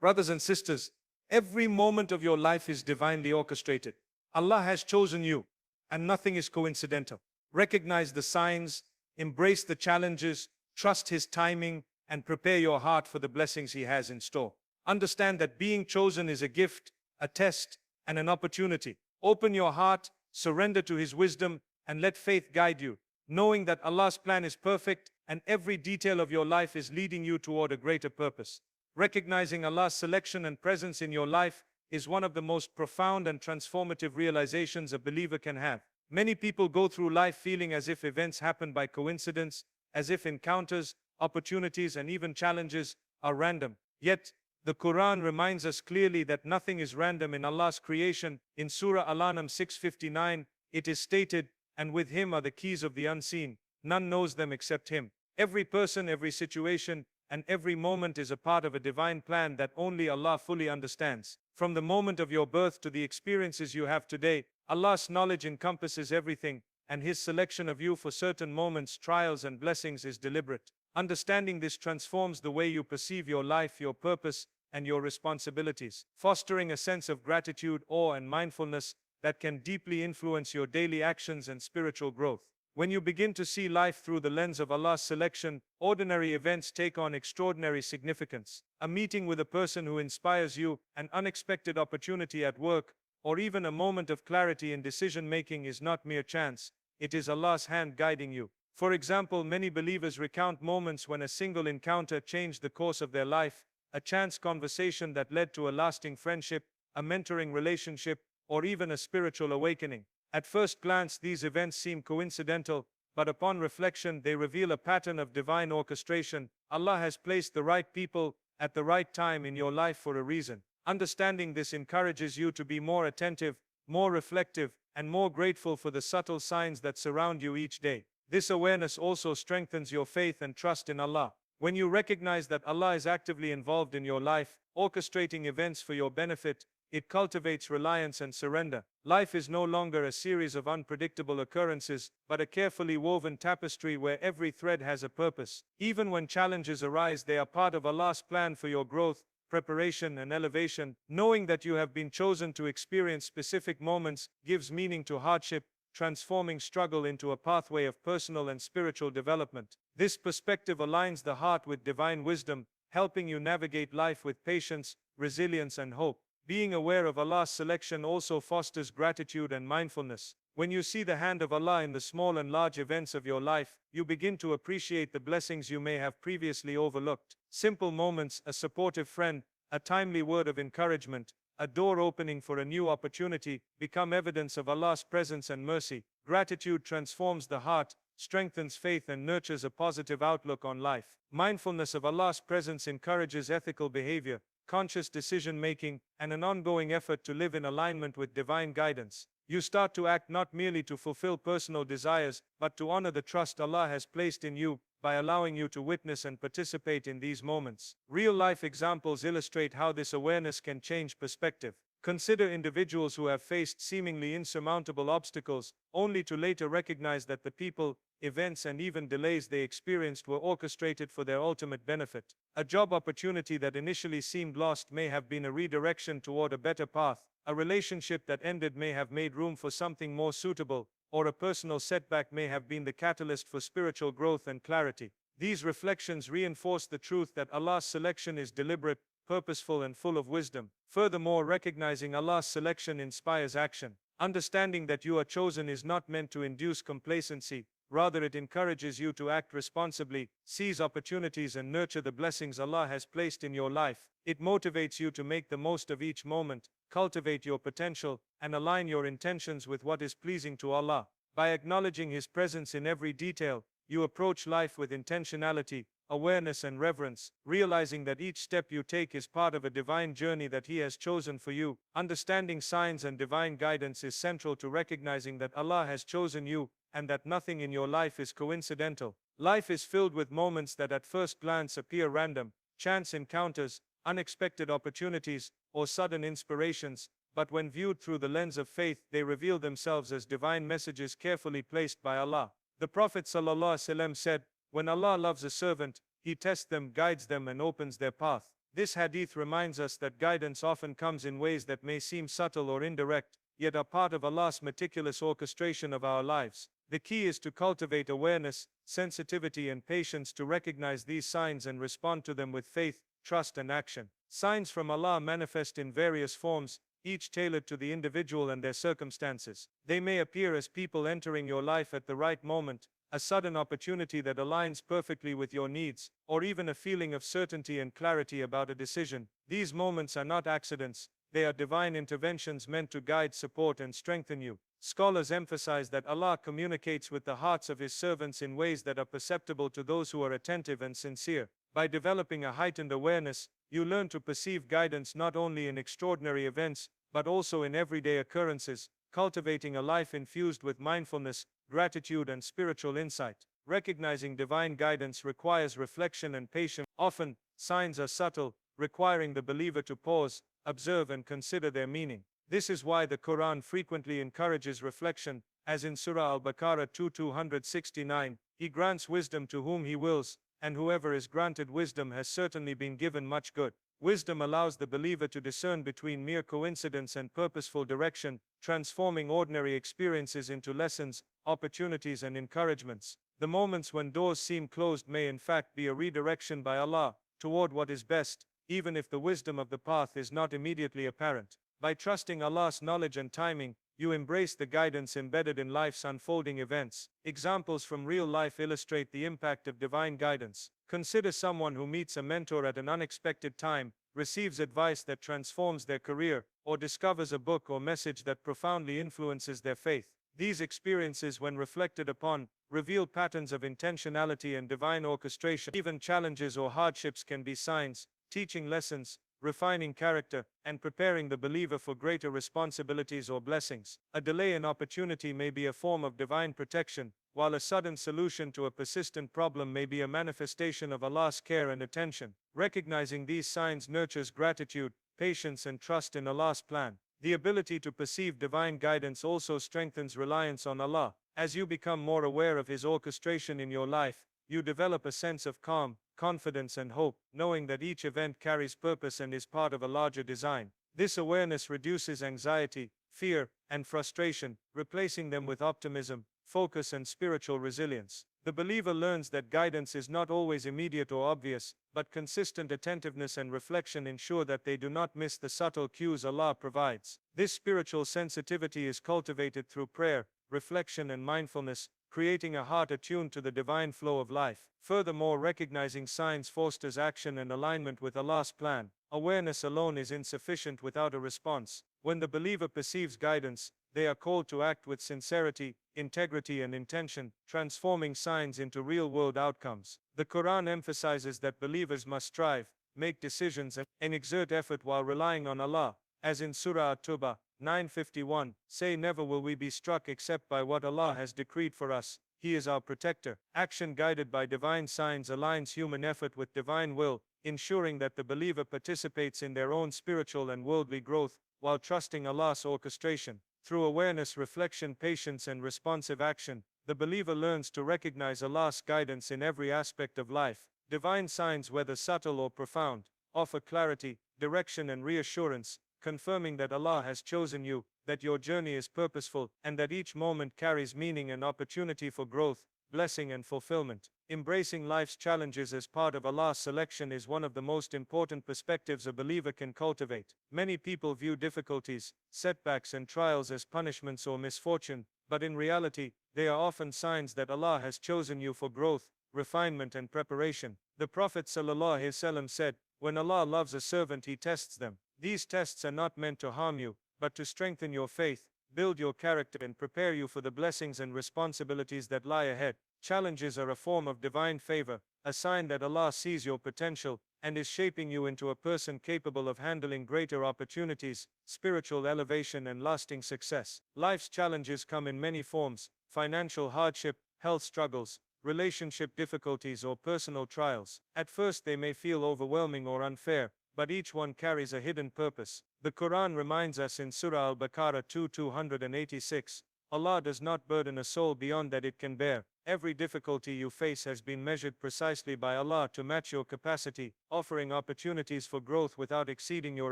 Brothers and sisters, every moment of your life is divinely orchestrated. Allah has chosen you, and nothing is coincidental. Recognize the signs, embrace the challenges, trust His timing, and prepare your heart for the blessings He has in store. Understand that being chosen is a gift, a test, and an opportunity. Open your heart, surrender to His wisdom, and let faith guide you, knowing that Allah's plan is perfect and every detail of your life is leading you toward a greater purpose. Recognizing Allah's selection and presence in your life is one of the most profound and transformative realizations a believer can have. Many people go through life feeling as if events happen by coincidence, as if encounters, opportunities, and even challenges are random. Yet, the Quran reminds us clearly that nothing is random in Allah's creation. In Surah Al-An'am 6:59, it is stated, "And with Him are the keys of the unseen. None knows them except Him." Every person, every situation, and every moment is a part of a divine plan that only Allah fully understands. From the moment of your birth to the experiences you have today, Allah's knowledge encompasses everything, and His selection of you for certain moments, trials, and blessings is deliberate. Understanding this transforms the way you perceive your life, your purpose, and your responsibilities, fostering a sense of gratitude, awe, and mindfulness that can deeply influence your daily actions and spiritual growth. When you begin to see life through the lens of Allah's selection, ordinary events take on extraordinary significance. A meeting with a person who inspires you, an unexpected opportunity at work, or even a moment of clarity in decision-making is not mere chance. It is Allah's hand guiding you. For example, many believers recount moments when a single encounter changed the course of their life, a chance conversation that led to a lasting friendship, a mentoring relationship, or even a spiritual awakening. At first glance, these events seem coincidental, but upon reflection, they reveal a pattern of divine orchestration. Allah has placed the right people at the right time in your life for a reason. Understanding this encourages you to be more attentive, more reflective, and more grateful for the subtle signs that surround you each day. This awareness also strengthens your faith and trust in Allah. When you recognize that Allah is actively involved in your life, orchestrating events for your benefit, it cultivates reliance and surrender. Life is no longer a series of unpredictable occurrences, but a carefully woven tapestry where every thread has a purpose. Even when challenges arise, they are part of Allah's plan for your growth, preparation, and elevation. Knowing that you have been chosen to experience specific moments gives meaning to hardship, transforming struggle into a pathway of personal and spiritual development. This perspective aligns the heart with divine wisdom, helping you navigate life with patience, resilience, and hope. Being aware of Allah's selection also fosters gratitude and mindfulness. When you see the hand of Allah in the small and large events of your life, you begin to appreciate the blessings you may have previously overlooked. Simple moments, a supportive friend, a timely word of encouragement, a door opening for a new opportunity, become evidence of Allah's presence and mercy. Gratitude transforms the heart, strengthens faith, and nurtures a positive outlook on life. Mindfulness of Allah's presence encourages ethical behavior, conscious decision-making, and an ongoing effort to live in alignment with divine guidance. You start to act not merely to fulfill personal desires, but to honor the trust Allah has placed in you by allowing you to witness and participate in these moments. Real-life examples illustrate how this awareness can change perspective. Consider individuals who have faced seemingly insurmountable obstacles, only to later recognize that the people, events, and even delays they experienced were orchestrated for their ultimate benefit. A job opportunity that initially seemed lost may have been a redirection toward a better path. A relationship that ended may have made room for something more suitable, or a personal setback may have been the catalyst for spiritual growth and clarity. These reflections reinforce the truth that Allah's selection is deliberate, purposeful, and full of wisdom. Furthermore, recognizing Allah's selection inspires action. Understanding that you are chosen is not meant to induce complacency. Rather, it encourages you to act responsibly, seize opportunities, and nurture the blessings Allah has placed in your life. It motivates you to make the most of each moment, cultivate your potential, and align your intentions with what is pleasing to Allah. By acknowledging His presence in every detail, you approach life with intentionality, awareness, and reverence, realizing that each step you take is part of a divine journey that He has chosen for you. Understanding signs and divine guidance is central to recognizing that Allah has chosen you, and that nothing in your life is coincidental. Life is filled with moments that at first glance appear random, chance encounters, unexpected opportunities, or sudden inspirations, but when viewed through the lens of faith, they reveal themselves as divine messages carefully placed by Allah. The Prophet ﷺ said, "When Allah loves a servant, He tests them, guides them, and opens their path. This hadith reminds us that guidance often comes in ways that may seem subtle or indirect, yet are part of Allah's meticulous orchestration of our lives. The key is to cultivate awareness, sensitivity, and patience to recognize these signs and respond to them with faith, trust, and action. Signs from Allah manifest in various forms, each tailored to the individual and their circumstances. They may appear as people entering your life at the right moment, a sudden opportunity that aligns perfectly with your needs, or even a feeling of certainty and clarity about a decision. These moments are not accidents, they are divine interventions meant to guide, support, and strengthen you. Scholars emphasize that Allah communicates with the hearts of His servants in ways that are perceptible to those who are attentive and sincere. By developing a heightened awareness, you learn to perceive guidance not only in extraordinary events, but also in everyday occurrences, cultivating a life infused with mindfulness, gratitude, and spiritual insight. Recognizing divine guidance requires reflection and patience. Often, signs are subtle, requiring the believer to pause, observe, and consider their meaning. This is why the Quran frequently encourages reflection, as in Surah Al-Baqarah 2:269, He grants wisdom to whom He wills, and whoever is granted wisdom has certainly been given much good. Wisdom allows the believer to discern between mere coincidence and purposeful direction, transforming ordinary experiences into lessons, opportunities, and encouragements. The moments when doors seem closed may in fact be a redirection by Allah toward what is best, even if the wisdom of the path is not immediately apparent. By trusting Allah's knowledge and timing, you embrace the guidance embedded in life's unfolding events. Examples from real life illustrate the impact of divine guidance. Consider someone who meets a mentor at an unexpected time, receives advice that transforms their career, or discovers a book or message that profoundly influences their faith. These experiences, when reflected upon, reveal patterns of intentionality and divine orchestration. Even challenges or hardships can be signs, teaching lessons, refining character, and preparing the believer for greater responsibilities or blessings. A delay in opportunity may be a form of divine protection, while a sudden solution to a persistent problem may be a manifestation of Allah's care and attention. Recognizing these signs nurtures gratitude, patience, and trust in Allah's plan. The ability to perceive divine guidance also strengthens reliance on Allah. As you become more aware of His orchestration in your life, you develop a sense of calm, confidence, and hope, knowing that each event carries purpose and is part of a larger design. This awareness reduces anxiety, fear, and frustration, replacing them with optimism, focus, and spiritual resilience. The believer learns that guidance is not always immediate or obvious, but consistent attentiveness and reflection ensure that they do not miss the subtle cues Allah provides. This spiritual sensitivity is cultivated through prayer, reflection, and mindfulness, creating a heart attuned to the divine flow of life. Furthermore, recognizing signs fosters action and alignment with Allah's plan. Awareness alone is insufficient without a response. When the believer perceives guidance, they are called to act with sincerity, integrity, and intention, transforming signs into real-world outcomes. The Quran emphasizes that believers must strive, make decisions, and exert effort while relying on Allah, as in Surah At-Tawbah 9:51, say, never will we be struck except by what Allah has decreed for us. He is our protector. Action guided by divine signs aligns human effort with divine will, ensuring that the believer participates in their own spiritual and worldly growth, while trusting Allah's orchestration. Through awareness, reflection, patience, and responsive action, the believer learns to recognize Allah's guidance in every aspect of life. Divine signs, whether subtle or profound, offer clarity, direction, and reassurance, confirming that Allah has chosen you, that your journey is purposeful, and that each moment carries meaning and opportunity for growth, blessing, and fulfillment. Embracing life's challenges as part of Allah's selection is one of the most important perspectives a believer can cultivate. Many people view difficulties, setbacks, and trials as punishments or misfortune, but in reality, they are often signs that Allah has chosen you for growth, refinement, and preparation. The Prophet ﷺ said, when Allah loves a servant, He tests them. These tests are not meant to harm you, but to strengthen your faith, build your character, and prepare you for the blessings and responsibilities that lie ahead. Challenges are a form of divine favor, a sign that Allah sees your potential and is shaping you into a person capable of handling greater opportunities, spiritual elevation, and lasting success. Life's challenges come in many forms: financial hardship, health struggles, relationship difficulties, or personal trials. At first they may feel overwhelming or unfair, but each one carries a hidden purpose. The Quran reminds us in Surah Al-Baqarah 2:286, Allah does not burden a soul beyond that it can bear, Every difficulty you face has been measured precisely by Allah to match your capacity, offering opportunities for growth without exceeding your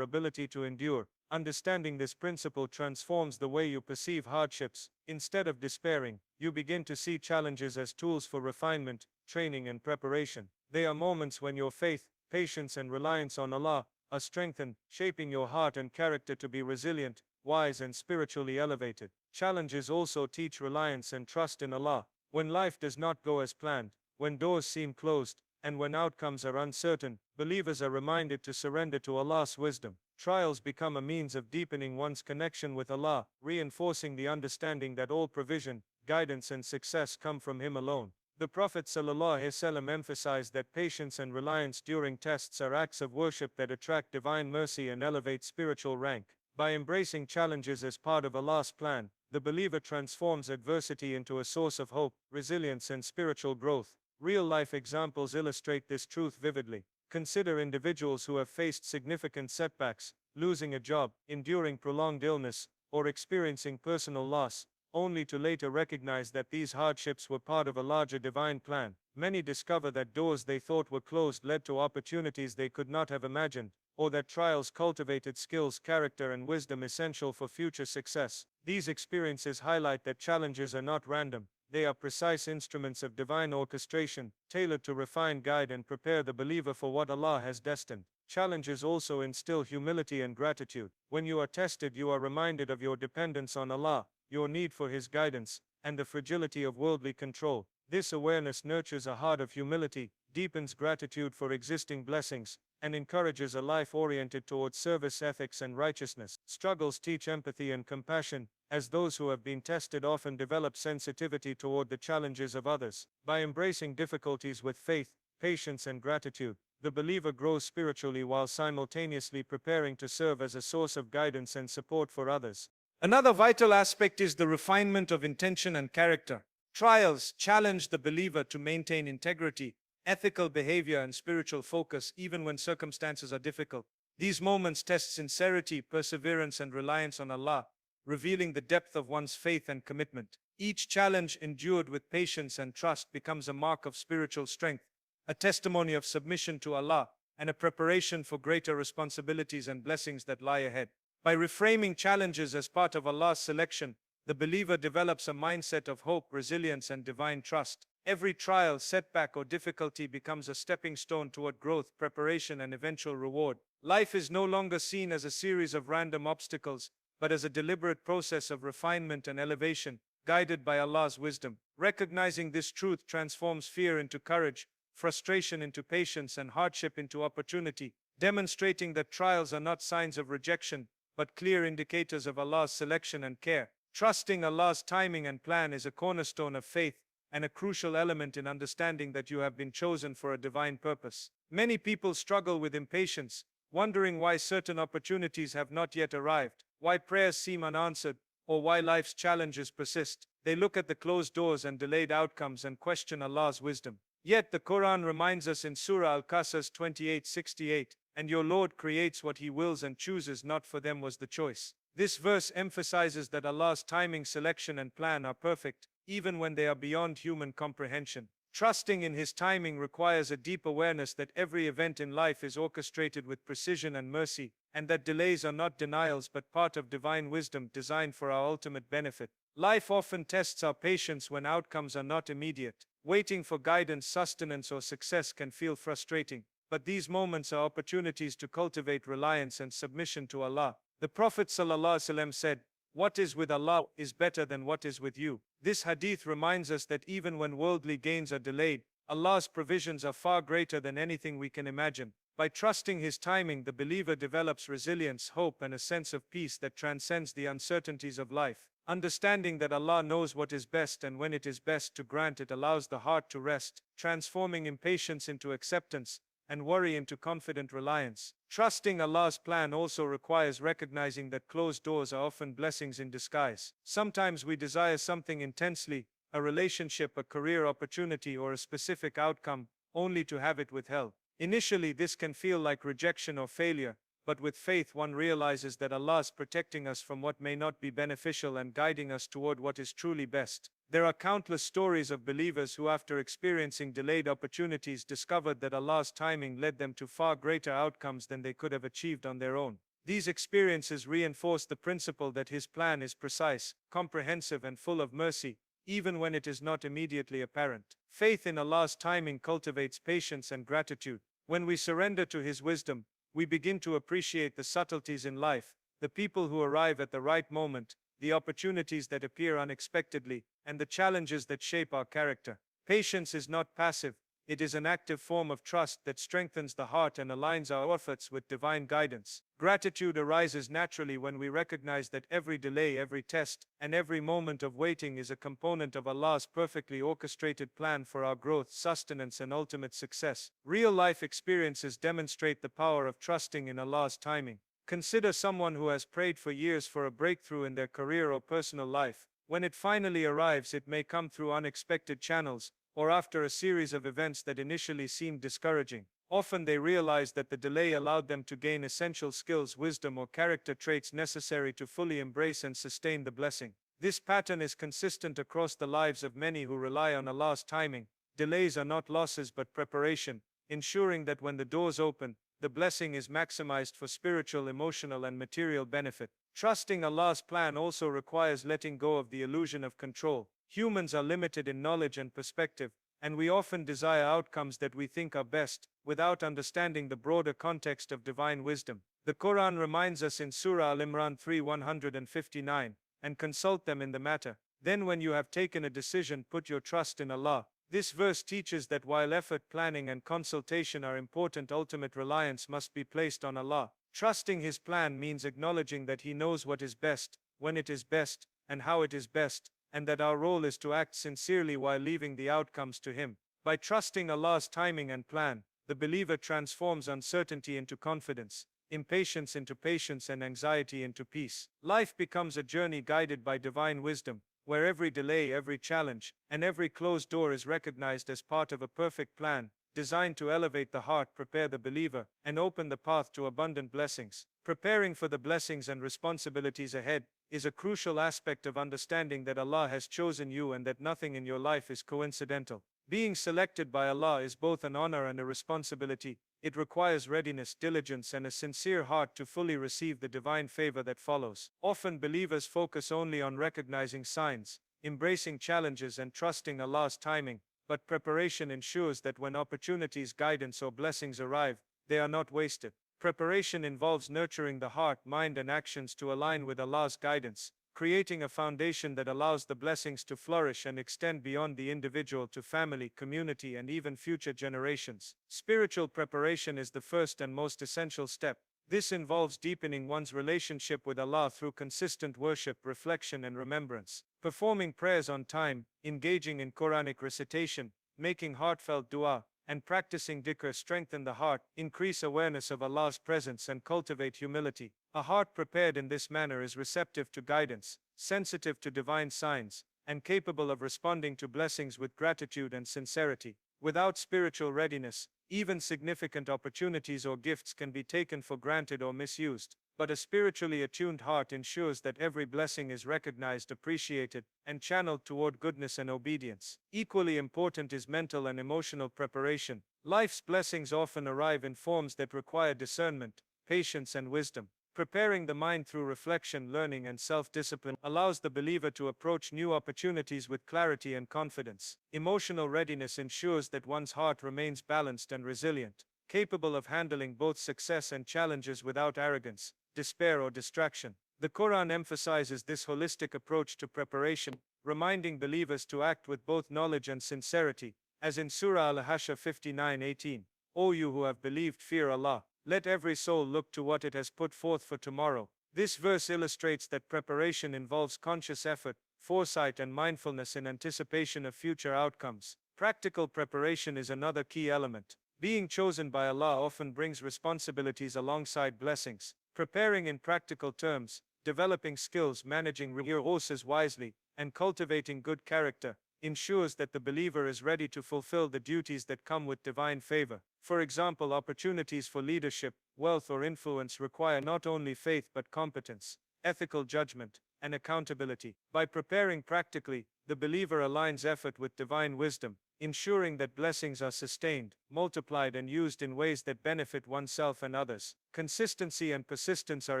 ability to endure. Understanding this principle transforms the way you perceive hardships. Instead of despairing, you begin to see challenges as tools for refinement, training, and preparation. They are moments when your faith, patience, and reliance on Allah are strengthened, shaping your heart and character to be resilient, wise, and spiritually elevated. Challenges also teach reliance and trust in Allah. When life does not go as planned, when doors seem closed, and when outcomes are uncertain, believers are reminded to surrender to Allah's wisdom. Trials become a means of deepening one's connection with Allah, reinforcing the understanding that all provision, guidance, and success come from Him alone. The Prophet ﷺ emphasized that patience and reliance during tests are acts of worship that attract divine mercy and elevate spiritual rank. By embracing challenges as part of Allah's plan, the believer transforms adversity into a source of hope, resilience, and spiritual growth. Real-life examples illustrate this truth vividly. Consider individuals who have faced significant setbacks, losing a job, enduring prolonged illness, or experiencing personal loss, only to later recognize that these hardships were part of a larger divine plan. Many discover that doors they thought were closed led to opportunities they could not have imagined, or that trials cultivated skills, character, and wisdom essential for future success. These experiences highlight that challenges are not random. They are precise instruments of divine orchestration, tailored to refine, guide, and prepare the believer for what Allah has destined. Challenges also instill humility and gratitude. When you are tested, you are reminded of your dependence on Allah, your need for His guidance, and the fragility of worldly control. This awareness nurtures a heart of humility, deepens gratitude for existing blessings, and encourages a life oriented towards service, ethics, and righteousness. Struggles teach empathy and compassion, as those who have been tested often develop sensitivity toward the challenges of others. By embracing difficulties with faith, patience, and gratitude, the believer grows spiritually while simultaneously preparing to serve as a source of guidance and support for others. Another vital aspect is the refinement of intention and character. Trials challenge the believer to maintain integrity, ethical behavior, and spiritual focus even when circumstances are difficult. These moments test sincerity, perseverance, and reliance on Allah, revealing the depth of one's faith and commitment. Each challenge endured with patience and trust becomes a mark of spiritual strength, a testimony of submission to Allah, and a preparation for greater responsibilities and blessings that lie ahead. By reframing challenges as part of Allah's selection, the believer develops a mindset of hope, resilience, and divine trust. Every trial, setback, or difficulty becomes a stepping stone toward growth, preparation, and eventual reward. Life is no longer seen as a series of random obstacles, but as a deliberate process of refinement and elevation, guided by Allah's wisdom. Recognizing this truth transforms fear into courage, frustration into patience, and hardship into opportunity, demonstrating that trials are not signs of rejection, but clear indicators of Allah's selection and care. Trusting Allah's timing and plan is a cornerstone of faith, and a crucial element in understanding that you have been chosen for a divine purpose. Many people struggle with impatience, wondering why certain opportunities have not yet arrived, why prayers seem unanswered, or why life's challenges persist. They look at the closed doors and delayed outcomes and question Allah's wisdom. Yet the Quran reminds us in Surah Al-Qasas 28:68, "And your Lord creates what He wills and chooses not for them was the choice." This verse emphasizes that Allah's timing, selection, and plan are perfect, even when they are beyond human comprehension. Trusting in His timing requires a deep awareness that every event in life is orchestrated with precision and mercy, and that delays are not denials but part of divine wisdom designed for our ultimate benefit. Life often tests our patience when outcomes are not immediate. Waiting for guidance, sustenance, or success can feel frustrating, but these moments are opportunities to cultivate reliance and submission to Allah. The Prophet ﷺ said, "What is with Allah is better than what is with you." This hadith reminds us that even when worldly gains are delayed, Allah's provisions are far greater than anything we can imagine. By trusting His timing, the believer develops resilience, hope, and a sense of peace that transcends the uncertainties of life. Understanding that Allah knows what is best and when it is best to grant it allows the heart to rest, transforming impatience into acceptance and worry into confident reliance. Trusting Allah's plan also requires recognizing that closed doors are often blessings in disguise. Sometimes we desire something intensely, a relationship, a career opportunity, or a specific outcome, only to have it withheld. Initially, this can feel like rejection or failure, but with faith one realizes that Allah is protecting us from what may not be beneficial and guiding us toward what is truly best. There are countless stories of believers who, after experiencing delayed opportunities, discovered that Allah's timing led them to far greater outcomes than they could have achieved on their own. These experiences reinforce the principle that His plan is precise, comprehensive, and full of mercy, even when it is not immediately apparent. Faith in Allah's timing cultivates patience and gratitude. When we surrender to His wisdom, we begin to appreciate the subtleties in life, the people who arrive at the right moment, the opportunities that appear unexpectedly, and the challenges that shape our character. Patience is not passive, it is an active form of trust that strengthens the heart and aligns our efforts with divine guidance. Gratitude arises naturally when we recognize that every delay, every test, and every moment of waiting is a component of Allah's perfectly orchestrated plan for our growth, sustenance, and ultimate success. Real-life experiences demonstrate the power of trusting in Allah's timing. Consider someone who has prayed for years for a breakthrough in their career or personal life. When it finally arrives, it may come through unexpected channels, or after a series of events that initially seemed discouraging. Often they realize that the delay allowed them to gain essential skills, wisdom, or character traits necessary to fully embrace and sustain the blessing. This pattern is consistent across the lives of many who rely on Allah's timing. Delays are not losses but preparation, ensuring that when the doors open, the blessing is maximized for spiritual, emotional, and material benefit. Trusting Allah's plan also requires letting go of the illusion of control. Humans are limited in knowledge and perspective, and we often desire outcomes that we think are best, without understanding the broader context of divine wisdom. The Quran reminds us in Surah Al-Imran 3:159, and consult them in the matter. Then when you have taken a decision, put your trust in Allah. This verse teaches that while effort, planning, and consultation are important, ultimate reliance must be placed on Allah. Trusting His plan means acknowledging that He knows what is best, when it is best, and how it is best, and that our role is to act sincerely while leaving the outcomes to Him. By trusting Allah's timing and plan, the believer transforms uncertainty into confidence, impatience into patience, and anxiety into peace. Life becomes a journey guided by divine wisdom, where every delay, every challenge, and every closed door is recognized as part of a perfect plan, designed to elevate the heart, prepare the believer, and open the path to abundant blessings. Preparing for the blessings and responsibilities ahead is a crucial aspect of understanding that Allah has chosen you and that nothing in your life is coincidental. Being selected by Allah is both an honor and a responsibility. It requires readiness, diligence, and a sincere heart to fully receive the divine favor that follows. Often believers focus only on recognizing signs, embracing challenges, and trusting Allah's timing, but preparation ensures that when opportunities, guidance, or blessings arrive, they are not wasted. Preparation involves nurturing the heart, mind, and actions to align with Allah's guidance, creating a foundation that allows the blessings to flourish and extend beyond the individual to family, community, and even future generations. Spiritual preparation is the first and most essential step. This involves deepening one's relationship with Allah through consistent worship, reflection, and remembrance. Performing prayers on time, engaging in Quranic recitation, making heartfelt dua, and practicing dhikr strengthen the heart, increase awareness of Allah's presence, and cultivate humility. A heart prepared in this manner is receptive to guidance, sensitive to divine signs, and capable of responding to blessings with gratitude and sincerity. Without spiritual readiness, even significant opportunities or gifts can be taken for granted or misused. But a spiritually attuned heart ensures that every blessing is recognized, appreciated, and channeled toward goodness and obedience. Equally important is mental and emotional preparation. Life's blessings often arrive in forms that require discernment, patience, and wisdom. Preparing the mind through reflection, learning, and self-discipline allows the believer to approach new opportunities with clarity and confidence. Emotional readiness ensures that one's heart remains balanced and resilient, capable of handling both success and challenges without arrogance, despair, or distraction. The Quran emphasizes this holistic approach to preparation, reminding believers to act with both knowledge and sincerity, as in Surah Al-Hashr 59:18. O you who have believed, fear Allah. Let every soul look to what it has put forth for tomorrow. This verse illustrates that preparation involves conscious effort, foresight, and mindfulness in anticipation of future outcomes. Practical preparation is another key element. Being chosen by Allah often brings responsibilities alongside blessings. Preparing in practical terms, developing skills, managing resources wisely, and cultivating good character ensures that the believer is ready to fulfill the duties that come with divine favor. For example, opportunities for leadership, wealth, or influence require not only faith but competence, ethical judgment, and accountability. By preparing practically, the believer aligns effort with divine wisdom, ensuring that blessings are sustained, multiplied, and used in ways that benefit oneself and others. Consistency and persistence are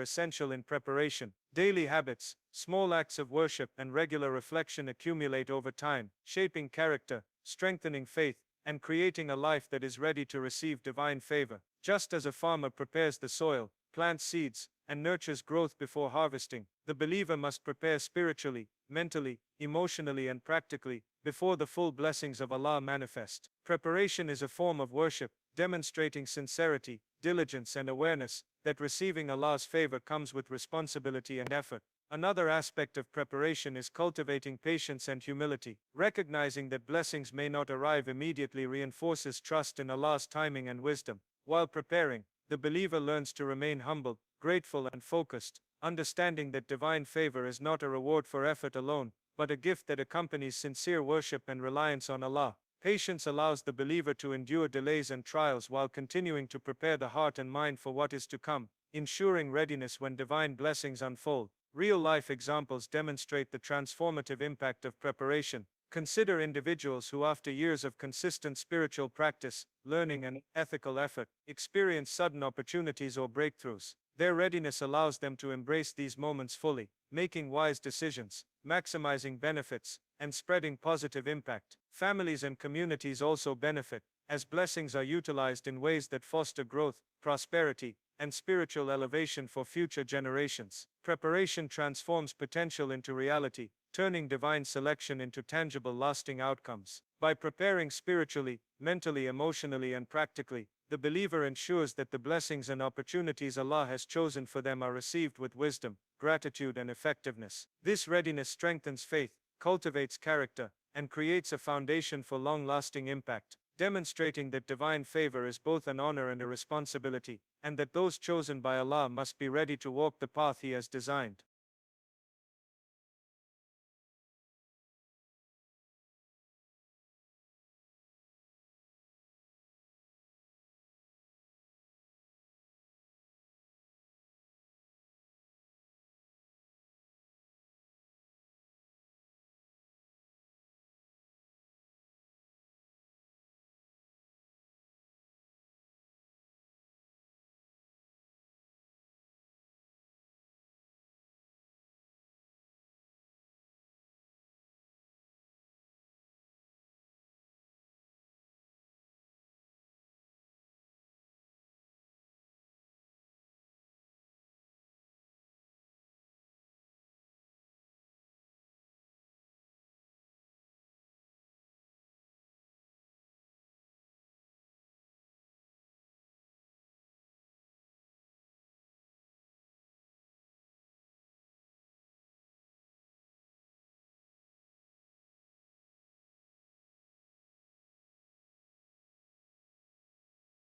essential in preparation. Daily habits, small acts of worship, and regular reflection accumulate over time, shaping character, strengthening faith, and creating a life that is ready to receive divine favor. Just as a farmer prepares the soil, plants seeds, and nurtures growth before harvesting, the believer must prepare spiritually, mentally, emotionally, and practically before the full blessings of Allah manifest. Preparation is a form of worship, demonstrating sincerity, diligence, and awareness that receiving Allah's favor comes with responsibility and effort. Another aspect of preparation is cultivating patience and humility. Recognizing that blessings may not arrive immediately reinforces trust in Allah's timing and wisdom. While preparing, the believer learns to remain humble, grateful, and focused, understanding that divine favor is not a reward for effort alone, but a gift that accompanies sincere worship and reliance on Allah. Patience allows the believer to endure delays and trials while continuing to prepare the heart and mind for what is to come, ensuring readiness when divine blessings unfold. Real-life examples demonstrate the transformative impact of preparation. Consider individuals who, after years of consistent spiritual practice, learning, and ethical effort, experience sudden opportunities or breakthroughs. Their readiness allows them to embrace these moments fully, making wise decisions, maximizing benefits, and spreading positive impact. Families and communities also benefit, as blessings are utilized in ways that foster growth, prosperity, and spiritual elevation for future generations. Preparation transforms potential into reality, turning divine selection into tangible, lasting outcomes. By preparing spiritually, mentally, emotionally, and practically, the believer ensures that the blessings and opportunities Allah has chosen for them are received with wisdom, gratitude, and effectiveness. This readiness strengthens faith, cultivates character, and creates a foundation for long-lasting impact, demonstrating that divine favor is both an honor and a responsibility, and that those chosen by Allah must be ready to walk the path He has designed.